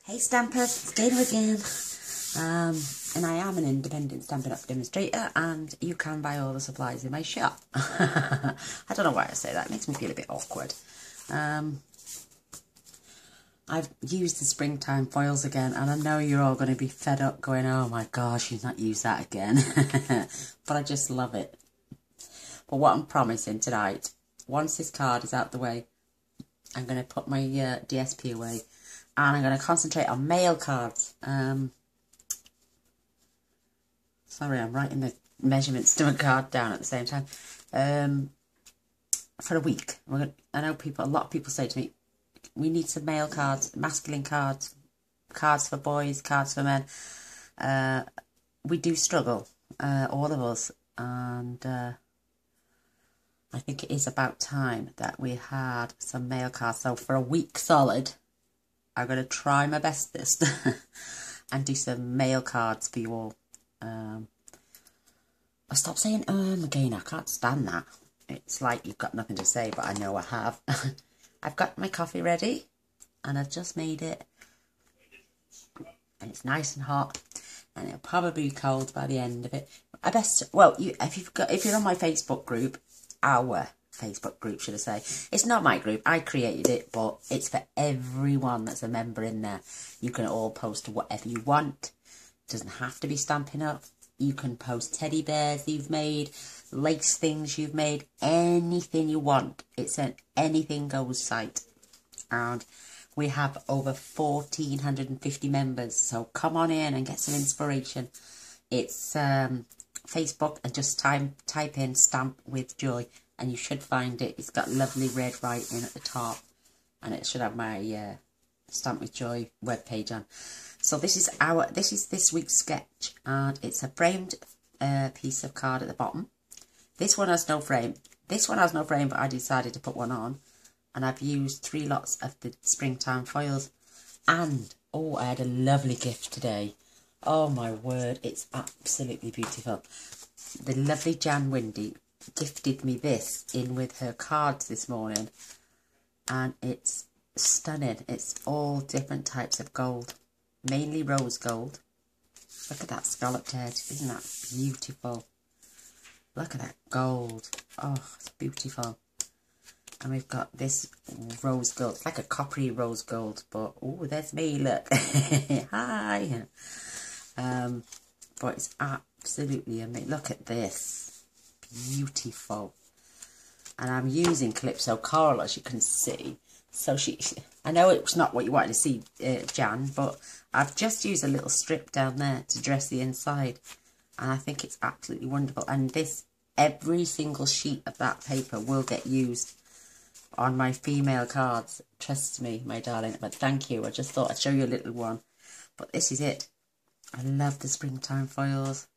Hey Stampers, it's Dana again. And I am an independent Stampin' Up demonstrator, and you can buy all the supplies in my shop. I don't know why I say that, it makes me feel a bit awkward. I've used the springtime foils again, and I know you're all going to be fed up going, oh my gosh, she's not used that again. But I just love it. But what I'm promising tonight, once this card is out the way, I'm going to put my DSP away, and I'm going to concentrate on mail cards. Sorry, I'm writing the measurements to my card down at the same time. For a week. I know a lot of people say to me, we need some mail cards, masculine cards, cards for boys, cards for men. We do struggle, all of us, and I think it is about time that we had some mail cards. So for a week solid, I'm going to try my bestest and do some mail cards for you all. I'll stop saying again, I can't stand that. It's like you've got nothing to say, but I know I have. I've got my coffee ready, and I've just made it. And it's nice and hot, and it'll probably be cold by the end of it. If you're on my Facebook group, our Facebook group, should I say. It's not my group, I created it, but it's for everyone that's a member in there. You can all post whatever you want. It doesn't have to be Stampin' Up. You can post teddy bears you've made, lace things you've made, anything you want. It's an anything goes site. And we have over 1,450 members, so come on in and get some inspiration. It's Facebook, and just type in Stamp with Joy, and you should find it. It's got lovely red writing at the top, and it should have my Stamp with Joy webpage on. So this is this week's sketch, and it's a framed piece of card at the bottom. This one has no frame. This one has no frame, but I decided to put one on, and I've used 3 lots of the springtime foils. And oh, I had a lovely gift today. Oh my word, it's absolutely beautiful. The lovely Jan Windy gifted me this in with her cards this morning, and it's stunning. It's all different types of gold, mainly rose gold. Look at that scalloped edge, isn't that beautiful? Look at that gold. Oh, it's beautiful. And we've got this rose gold. It's like a coppery rose gold, but oh, there's me, look. Hi. But it's absolutely amazing. Look at this. Beautiful. And I'm using Calypso Coral, as you can see. So I know it's not what you wanted to see, Jan, but I've just used a little strip down there to dress the inside. And I think it's absolutely wonderful. And every single sheet of that paper will get used on my female cards. Trust me, my darling. But thank you. I just thought I'd show you a little one. But this is it. I love the springtime foils.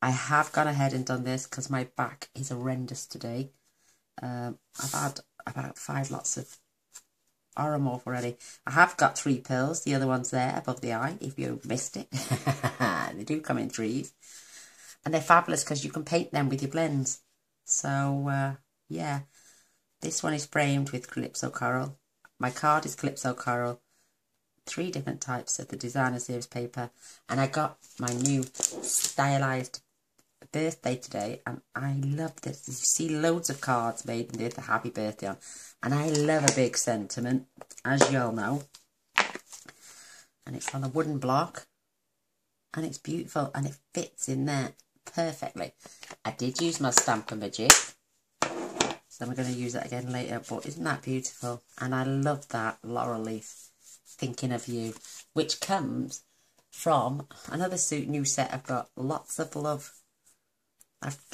I have gone ahead and done this because my back is horrendous today. I've had about 5 lots of Oromorph already. I have got 3 pills. The other one's there above the eye, if you missed it. They do come in 3s. And they're fabulous because you can paint them with your blends. So, yeah. This one is framed with Calypso Coral. My card is Calypso Coral. 3 different types of the designer series paper. And I got my new stylized birthday today, and I love this. You see loads of cards made with the happy birthday on. And I love a big sentiment, as you all know. And it's on a wooden block. And it's beautiful, and it fits in there perfectly. I did use my Stampin' Magic, so I'm going to use that again later, but isn't that beautiful? And I love that laurel leaf, thinking of you, which comes from another new set I've got, Lots of Love.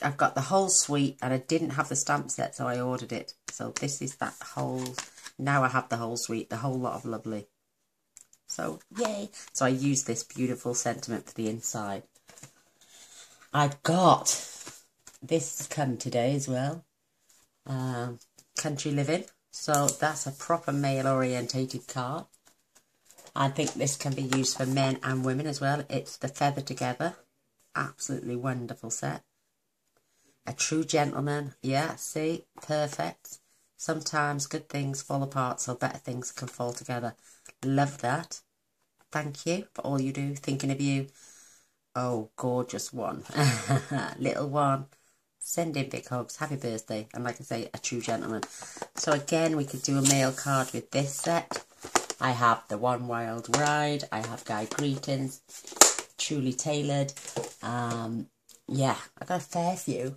I've got the whole suite, and I didn't have the stamp set, so I ordered it. So this is that whole, now I have the whole suite, the whole lot of lovely. So, yay. So I used this beautiful sentiment for the inside. I've got this come today as well. Country Living. So that's a proper male-orientated card. I think this can be used for men and women as well. It's the Feather Together. Absolutely wonderful set. A True Gentleman. Yeah, see? Perfect. Sometimes good things fall apart so better things can fall together. Love that. thank you for all you do. Thinking of you. Oh, gorgeous one. Little one. Sending big hugs. Happy birthday. And like I say, a true gentleman. So again, we could do a mail card with this set. I have the One Wild Ride. I have Guy Greetings. Truly tailored. Yeah, I got a fair few.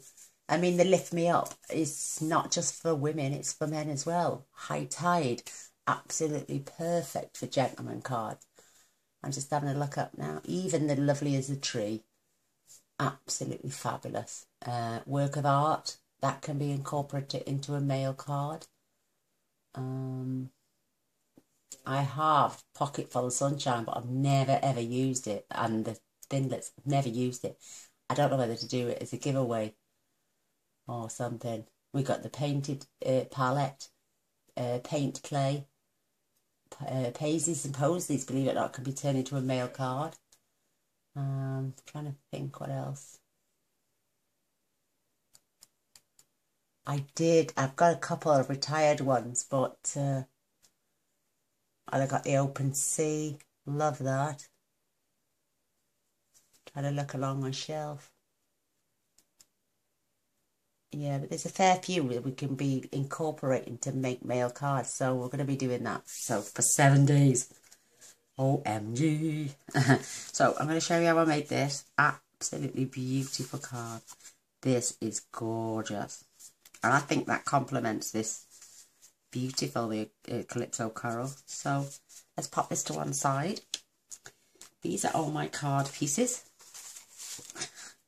I mean, the Lift Me Up is not just for women, it's for men as well. High Tide. Absolutely perfect for gentleman cards. I'm just having a look up now. Even the Lovely as a Tree. Absolutely fabulous. Work of art. That can be incorporated into a mail card. I have Pocket Full of Sunshine, but I've never ever used it. And the Thinlets, never used it. I don't know whether to do it as a giveaway or something. We got the painted palette, paint clay, Paisies and Posies, believe it or not, can be turned into a mail card. Trying to think what else. I've got a couple of retired ones, but I got the Open Sea, love that. Trying to look along my shelf. Yeah, but there's a fair few that we can be incorporating to make mail cards, so we're going to be doing that. So for 7 days. OMG. So I'm going to show you how I made this. Absolutely beautiful card. This is gorgeous. And I think that complements this beautiful Calypso Coral. So let's pop this to one side. These are all my card pieces.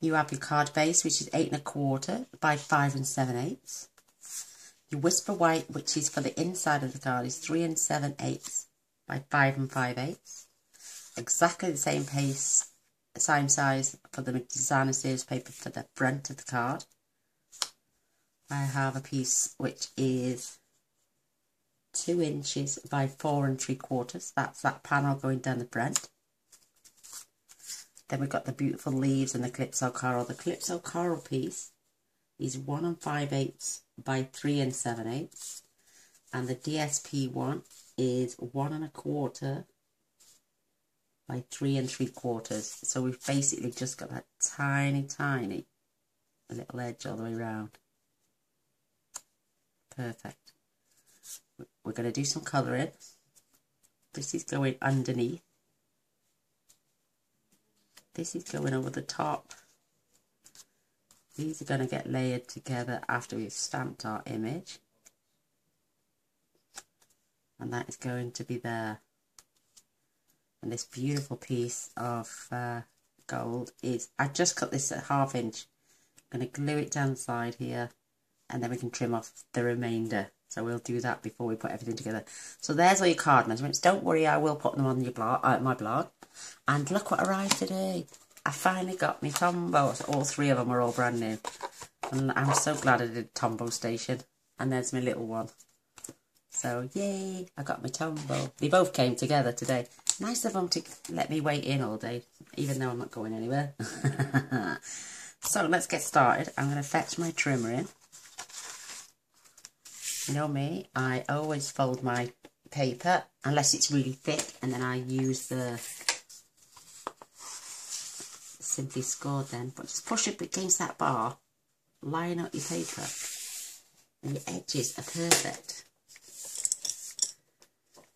You have your card base, which is 8 1/4 by 5 7/8. Your Whisper White, which is for the inside of the card, is 3 7/8 by 5 5/8. Exactly the same same size for the designer series paper for the front of the card. I have a piece which is 2 inches by 4 3/4. That's that panel going down the front. Then we've got the beautiful leaves and the Calypso Coral. The Calypso Coral piece is 1 5/8 by 3 7/8. And the DSP one is 1 1/4 by 3 3/4. So we've basically just got that tiny, tiny little edge all the way around. Perfect. We're going to do some colouring. This is going underneath. This is going over the top. These are going to get layered together after we've stamped our image. And that is going to be there. And this beautiful piece of gold is, I just cut this at 1/2 inch. I'm going to glue it down the side here. And then we can trim off the remainder. So we'll do that before we put everything together. So there's all your card measurements. Don't worry, I will put them on your blog, my blog. And look what arrived today. I finally got my Tombow. All 3 of them are all brand new. And I'm so glad I did Tombow station. And there's my little one. So yay, I got my Tombow. They both came together today. Nice of them to let me wait in all day, even though I'm not going anywhere. So let's get started. I'm going to fetch my trimmer in. You know me, I always fold my paper unless it's really thick, and then I use the Simply Scored then. But just push it against that bar, line up your paper, and your edges are perfect.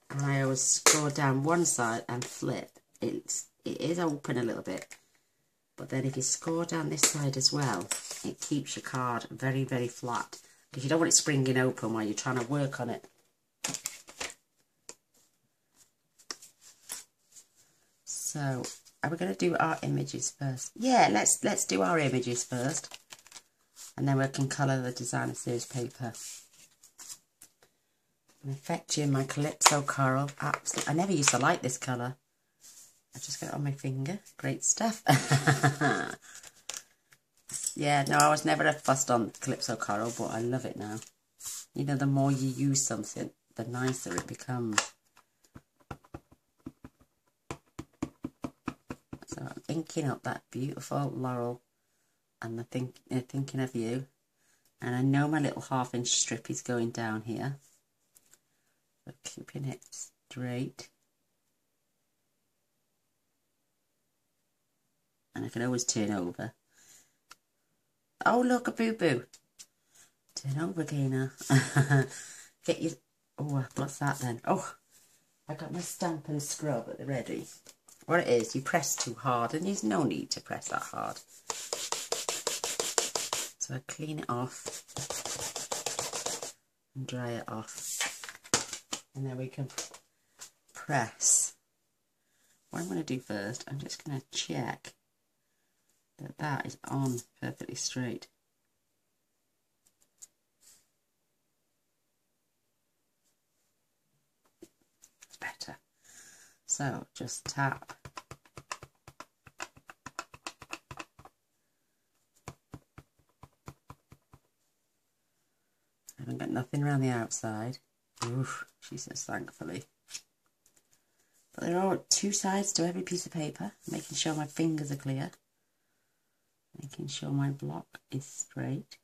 And I always score down one side and flip. It is open a little bit, but then if you score down this side as well, it keeps your card very, very flat. Because you don't want it springing open while you're trying to work on it. So, are we going to do our images first? Yeah, let's do our images first. And then we can colour the designer series paper. I'm fetching my Calypso Coral. Absolutely, I never used to like this colour. I just got it on my finger. Great stuff. Yeah, no, I was never fussed on Calypso Coral, but I love it now. You know, the more you use something, the nicer it becomes. So I'm inking up that beautiful laurel, and thinking of you. And I know my little 1/2 inch strip is going down here. So keeping it straight. I can always turn over. Oh, look, a boo-boo. Turn over, Gainer. Get your... Oh, what's that then? Oh, I got my Stampin' scrub at the ready. What it is, you press too hard, and there's no need to press that hard. So I clean it off and dry it off. And then we can press. What I'm going to do first, I'm just going to check that that is on perfectly straight. It's better. So just tap. I haven't got nothing around the outside. Oof, she says thankfully. But there are two sides to every piece of paper, making sure my fingers are clear, making sure my block is straight.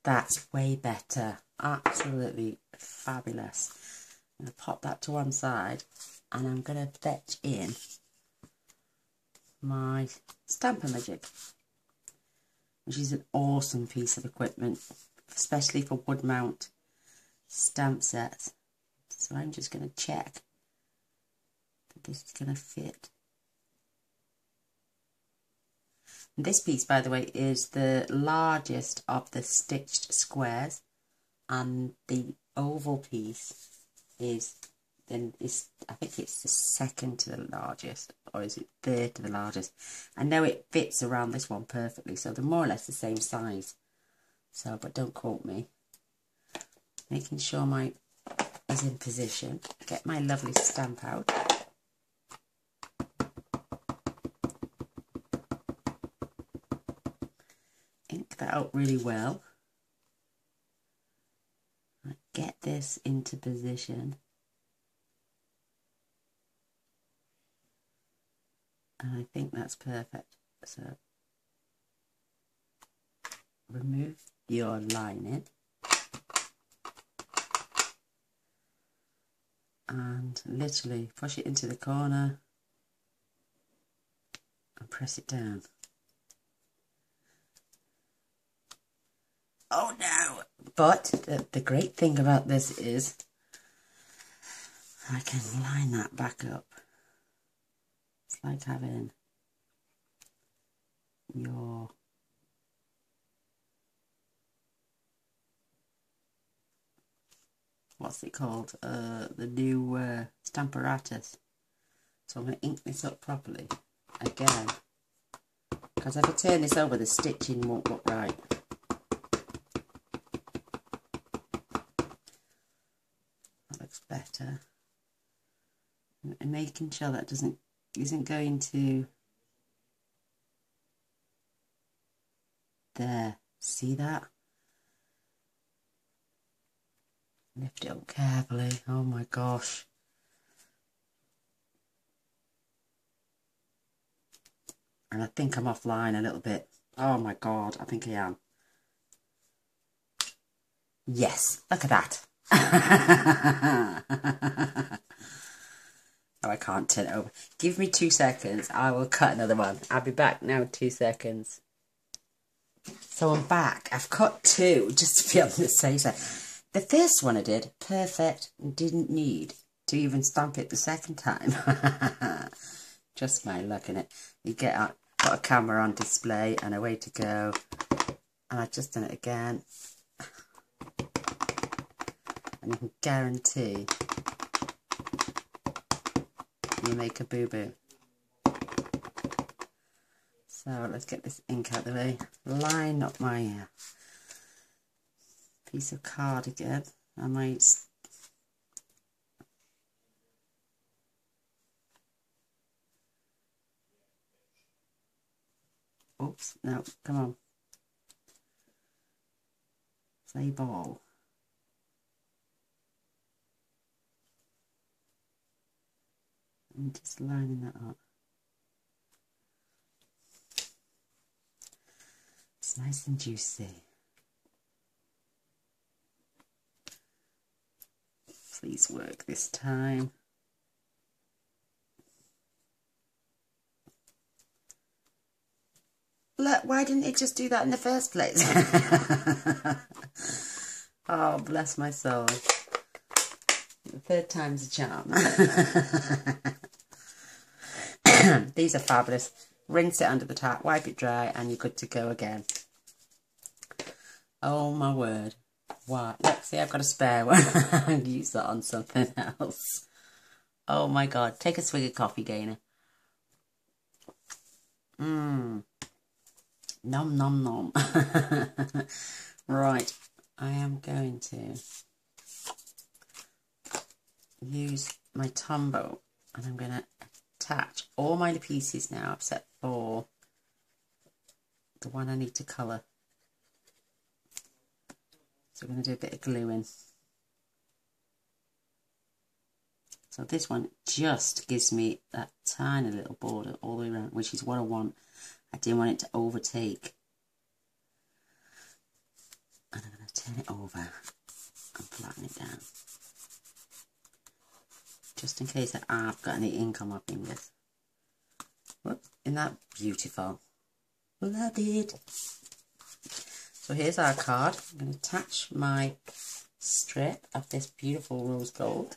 That's way better, absolutely fabulous. I'm going to pop that to one side and I'm going to fetch in my Stampin' Magic, which is an awesome piece of equipment, especially for wood mount stamp sets. So I'm just going to check that this is going to fit. And this piece, by the way, is the largest of the stitched squares, and the oval piece is I think it's the second to the largest, or is it third to the largest? I know it fits around this one perfectly, so they're more or less the same size. So, but don't quote me. Making sure my is in position. Get my lovely stamp out. Ink that out really well. Get this into position. And I think that's perfect. So remove your lining and literally push it into the corner and press it down. Oh no! But the great thing about this is I can line that back up. It's like having your what's it called? The new Stamparatus. So I'm going to ink this up properly again, because if I turn this over, the stitching won't look right. That looks better. And making sure that isn't going to there. See that? Lift it up carefully. Oh my gosh. And I think I'm offline a little bit. Oh my god, I think I am. Yes, look at that. Oh, I can't turn it over. Give me 2 seconds. I will cut another one. I'll be back now, 2 seconds. So I'm back. I've cut 2 just to be on the safe side. The first one I did, perfect, and didn't need to even stamp it the second time. Just my luck in it. You get out, got a camera on display and away to go. And I've just done it again. And you can guarantee you make a boo-boo. So let's get this ink out of the way. Line up my piece of card again. I might oops, no, come on. Play ball. I'm just lining that up. It's nice and juicy. Please work this time. Look, why didn't it just do that in the first place? Oh, bless my soul. The third time's a charm. These are fabulous. Rinse it under the tap, wipe it dry, and you're good to go again. Oh my word. Why? Look, see, I've got a spare one. I'll use that on something else. Oh my god. Take a swig of coffee, Gainer. Mmm. Nom nom nom. Right. I am going to use my Tombow, and I'm going to attach all my pieces now except for the one I need to colour. So I'm going to do a bit of gluing. So this one just gives me that tiny little border all the way around, which is what I want. I didn't want it to overtake. And I'm going to turn it over and flatten it down. Just in case I've got any ink on my fingers. Whoop, isn't that beautiful? Love it. So here's our card. I'm going to attach my strip of this beautiful rose gold.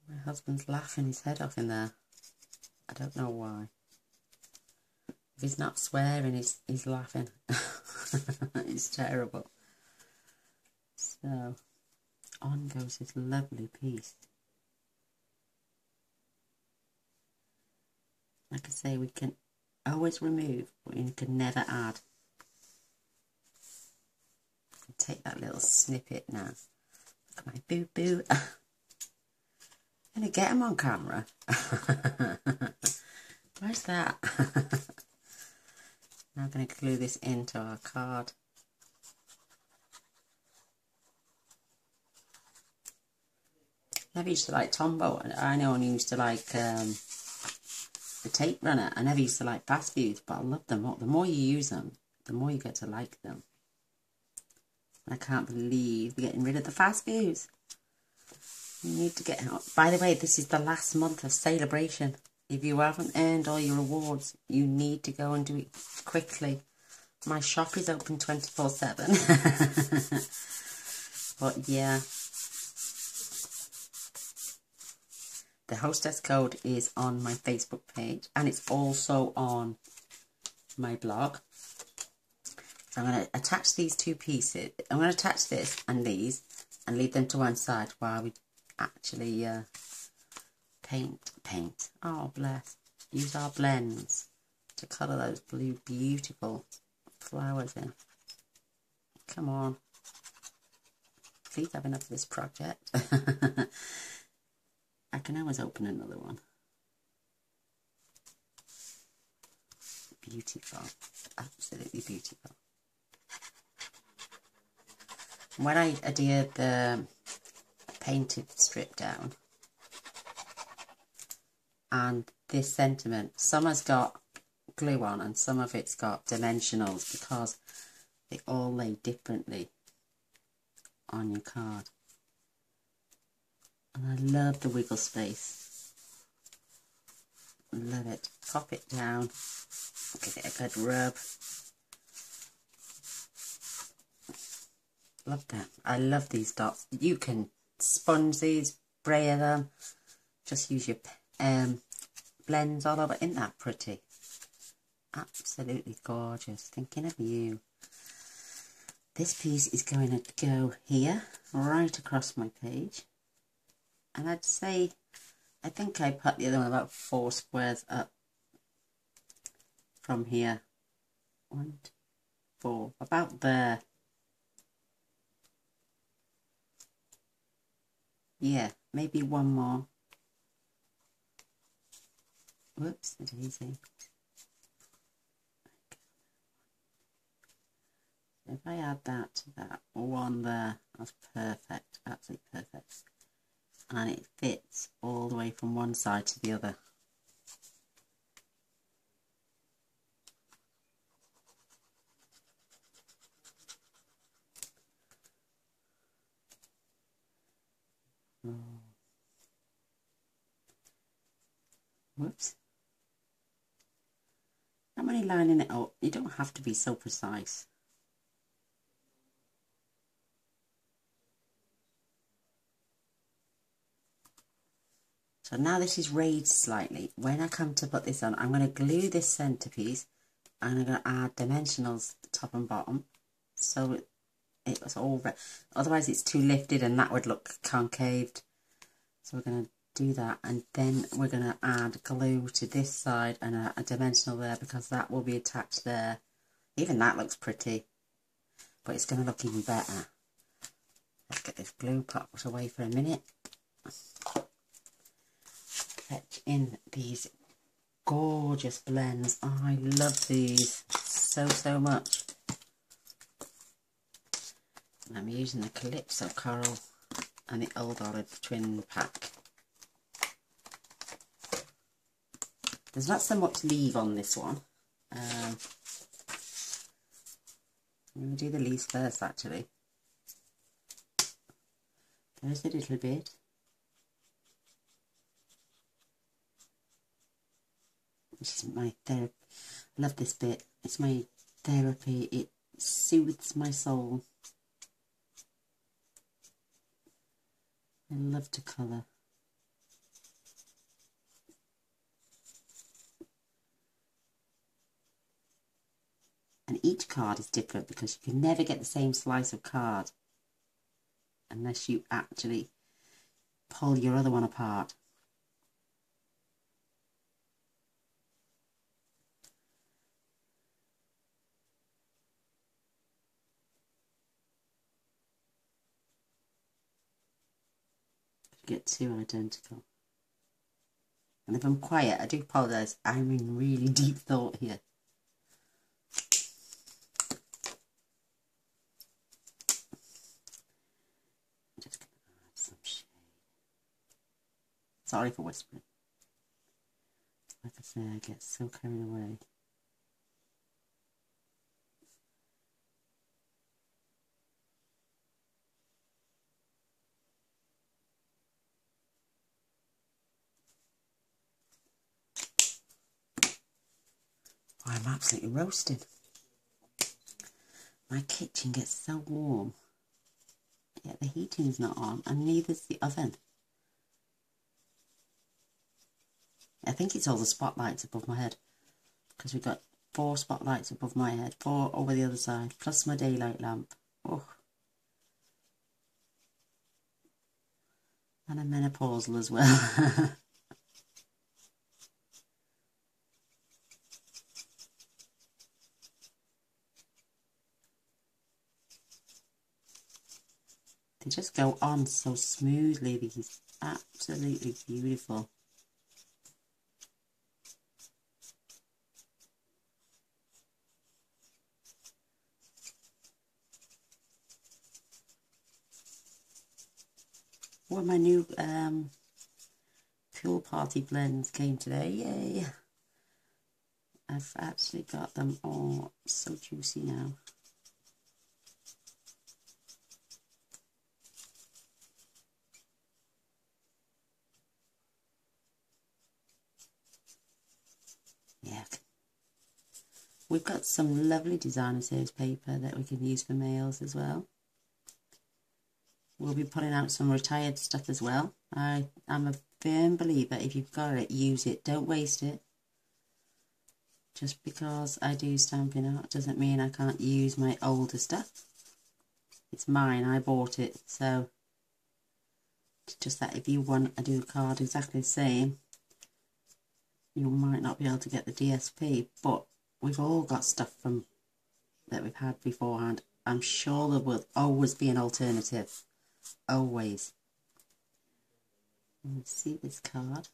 My husband's laughing his head off in there. I don't know why. If he's not swearing, he's laughing. It's terrible. So, on goes this lovely piece. Like I say, we can always remove, but we can never add. Take that little snippet now. Look at my boo-boo. I'm going to get him on camera. Where's that? Now I'm going to glue this into our card. I never used to like Tombow. I know I used to like the tape runner. I never used to like fast views, but I love them. The more you use them, the more you get to like them. I can't believe we're getting rid of the fast views. You need to get out. By the way, this is the last month of celebration. If you haven't earned all your rewards, you need to go and do it quickly. My shop is open 24/7. But yeah. The hostess code is on my Facebook page. And it's also on my blog. So I'm going to attach these two pieces. I'm going to attach this and these and leave them to one side while we actually paint. Oh, bless. Use our blends to colour those blue beautiful flowers in. Come on. Please have enough of this project. I can always open another one. Beautiful. Absolutely beautiful. When I adhered the painted strip down, and this sentiment, some has got glue on and some of it's got dimensionals because they all lay differently on your card. And I love the wiggle space. Love it. Pop it down, give it a good rub. Love that. I love these dots. You can sponge these, brayer them, just use your blends all over. Isn't that pretty? Absolutely gorgeous. Thinking of you. This piece is going to go here, right across my page. And I'd say, I think I put the other one about 4 squares up from here. 1, 2, 4, about there. Yeah, maybe one more. Whoops, a daisy. If I add that to that one there, that's perfect, absolutely perfect. And it fits all the way from one side to the other. Oh. Whoops. I'm only lining it up. You don't have to be so precise. So now this is raised slightly. When I come to put this on, I'm going to glue this centerpiece and I'm going to add dimensionals top and bottom. So it was all, otherwise it's too lifted and that would look concaved. So we're going to do that, and then we're going to add glue to this side and a dimensional there, because that will be attached there. Even that looks pretty, but it's going to look even better. Let's get this glue popped away for a minute. Fetch in these gorgeous blends. Oh, I love these so much. And I'm using the Calypso Coral and the Old Olive Twin Pack. There's not so much leaf on this one. I'm going to do the leaves first, actually. There's a little bit. This is my therapy. I love this bit. It's my therapy. It soothes my soul. I love to colour. And each card is different, because you can never get the same slice of card unless you actually pull your other one apart. Get two identical. And if I'm quiet, I do apologise. I'm in really deep thought here. I'm just going to add some shade. Sorry for whispering. Like I say, I get so carried away. Oh, I'm absolutely roasting. My kitchen gets so warm, yet the heating is not on, and neither's the oven. I think it's all the spotlights above my head, because we've got 4 spotlights above my head, 4 over the other side, plus my daylight lamp. Oh. And a menopausal as well. They just go on so smoothly. These absolutely beautiful. Well, my new pool party blends came today. Yay! I've actually got them all so juicy now. Yeah. We've got some lovely designer series paper that we can use for mails as well. We'll be putting out some retired stuff as well. I'm a firm believer, if you've got it, use it. Don't waste it. Just because I do Stampin' Art doesn't mean I can't use my older stuff. It's mine, I bought it, so it's just that if you want to do a card exactly the same, you might not be able to get the DSP, but we've all got stuff from that we've had beforehand. I'm sure there will always be an alternative. Always. Let's see this card.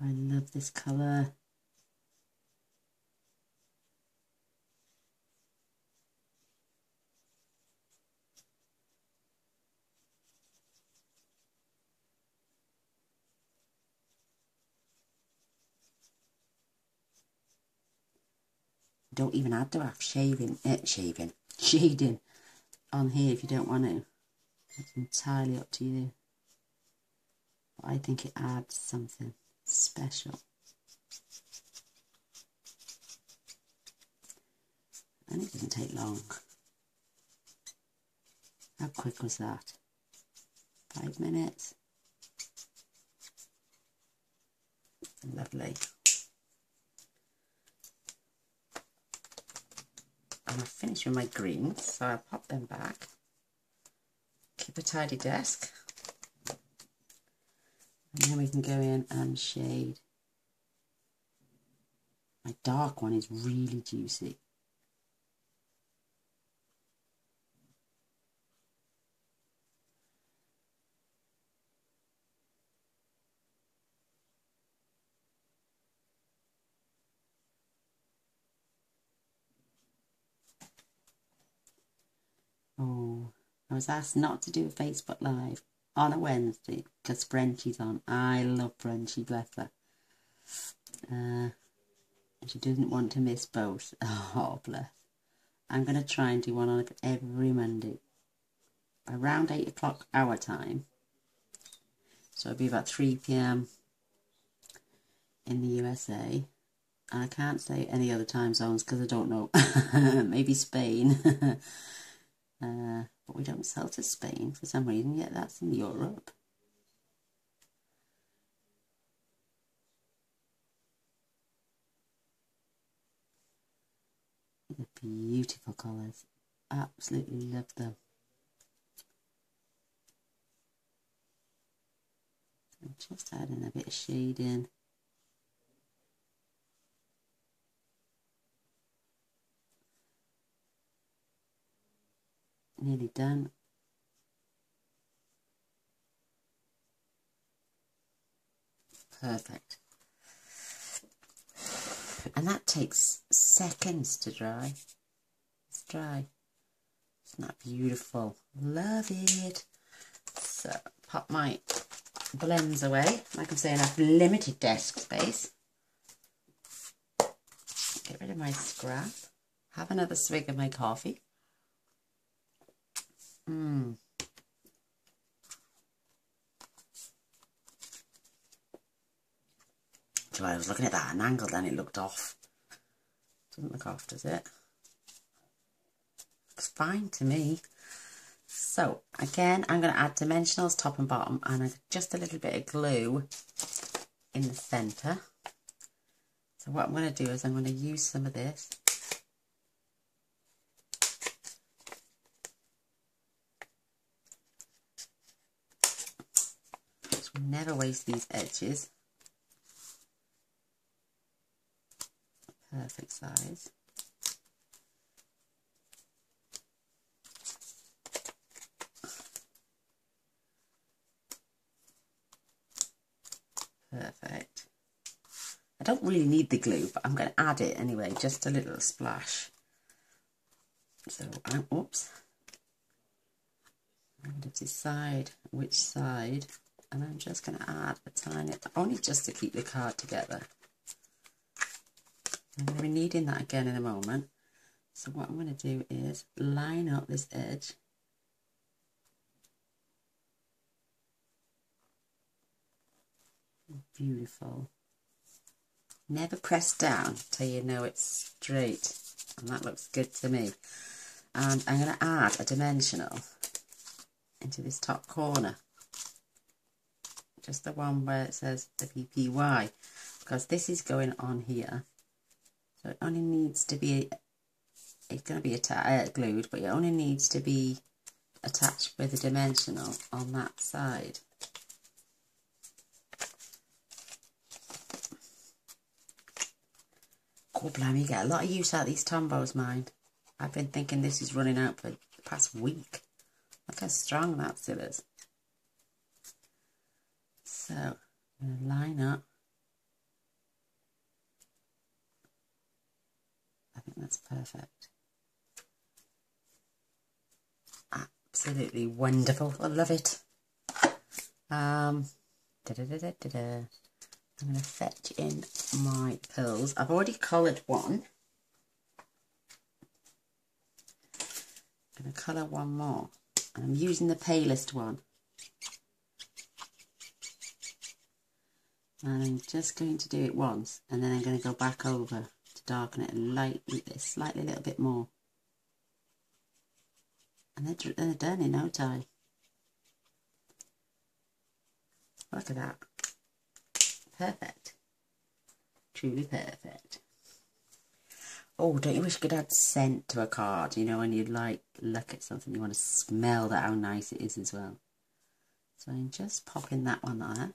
I love this colour. Don't even have to have shading. on here if you don't want to. It's entirely up to you. But I think it adds something special. And it doesn't take long. How quick was that? 5 minutes. Lovely. And I've finished with my greens, so I'll pop them back. Keep a tidy desk. And then we can go in and shade. My dark one is really juicy. Oh, I was asked not to do a Facebook Live on a Wednesday because Frenchie's on. I love Frenchie, bless her. And she doesn't want to miss both. Oh, bless. I'm going to try and do one on every Monday. Around 8 o'clock our time. So it'll be about 3 p.m. in the USA. And I can't say any other time zones because I don't know. Maybe Spain. But we don't sell to Spain for some reason, yet that's in Europe. They're beautiful colours. Absolutely love them. I'm just adding a bit of shade in. Nearly done. Perfect. And that takes seconds to dry. It's dry. Isn't that beautiful? Love it. So, pop my blends away. Like I'm saying, I have limited desk space. Get rid of my scrap. Have another swig of my coffee. So I was looking at that at an angle, then it looked off. Doesn't look off, does it? Looks fine to me. So again, I'm going to add dimensionals top and bottom, and just a little bit of glue in the centre. So what I'm going to do is I'm going to use some of this. Just never waste these edges. Perfect size. Perfect. I don't really need the glue, but I'm going to add it anyway, just a little splash. So, oops. I'm going to decide which side, and I'm just going to add a tiny, only just to keep the card together. I'm going to be needing that again in a moment. So what I'm going to do is line up this edge. Beautiful. Never press down till you know it's straight. And that looks good to me. And I'm going to add a dimensional into this top corner. Just the one where it says the PPY. Because this is going on here. So it only needs to be, it's going to be glued, but it only needs to be attached with a dimensional on that side. God blimey, you get a lot of use out of these Tombos, mind. I've been thinking this is running out for the past week. Look how strong that still is. So, I'm going to line up. I think that's perfect. Absolutely wonderful. I love it. I'm going to fetch in my pearls. I've already coloured one. I'm going to colour one more. And I'm using the palest one. And I'm just going to do it once, and then I'm going to go back over to darken it slightly a little bit more. And they're done in no time. Look at that. Perfect. Truly perfect. Oh, don't you wish you could add scent to a card? You know, when you look at something, you want to smell that how nice it is as well. So I'm just popping that one there.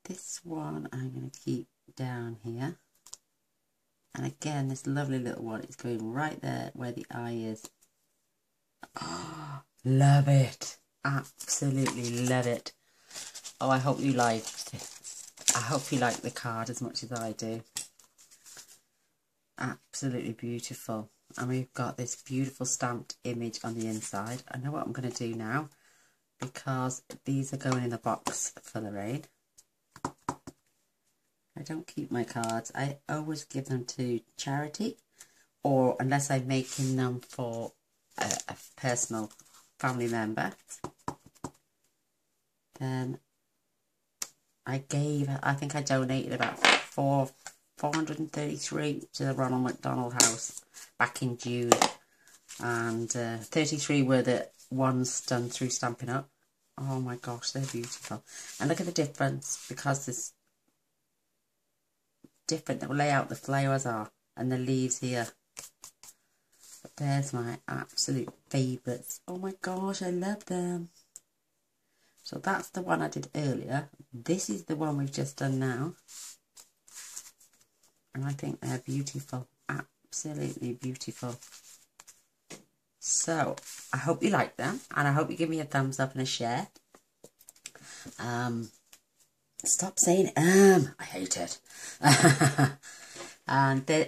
This one I'm going to keep down here. And again, this lovely little one is going right there where the eye is. Oh, love it. Absolutely love it. Oh, I hope you liked it. I hope you like the card as much as I do. Absolutely beautiful. And we've got this beautiful stamped image on the inside. I know what I'm going to do now, because these are going in the box for Lorraine. I don't keep my cards. I always give them to charity, or unless I'm making them for a personal family member, then I think I donated about 433 to the Ronald McDonald House back in June, and 33 were the ones done through Stampin' Up. Oh my gosh, they're beautiful. And look at the difference, because there's different the layout the flowers are and the leaves here. But there's my absolute favourites. Oh my gosh, I love them. So that's the one I did earlier. This is the one we've just done now. And I think they're beautiful. Absolutely beautiful. So, I hope you like them. And I hope you give me a thumbs up and a share. Stop saying I hate it. And there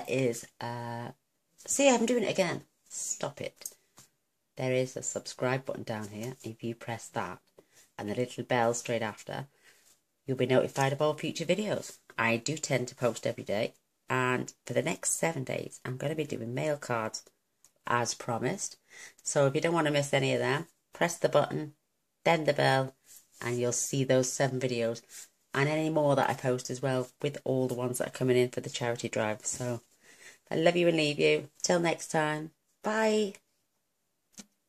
is see, I'm doing it again. Stop it. There is a subscribe button down here. If you press that and the little bell straight after, you'll be notified of all future videos. I do tend to post every day, and for the next 7 days I'm going to be doing mail cards as promised. So if you don't want to miss any of them, press the button, then the bell, and you'll see those 7 videos and any more that I post as well, with all the ones that are coming in for the charity drive. So I love you and leave you. Till next time. Bye.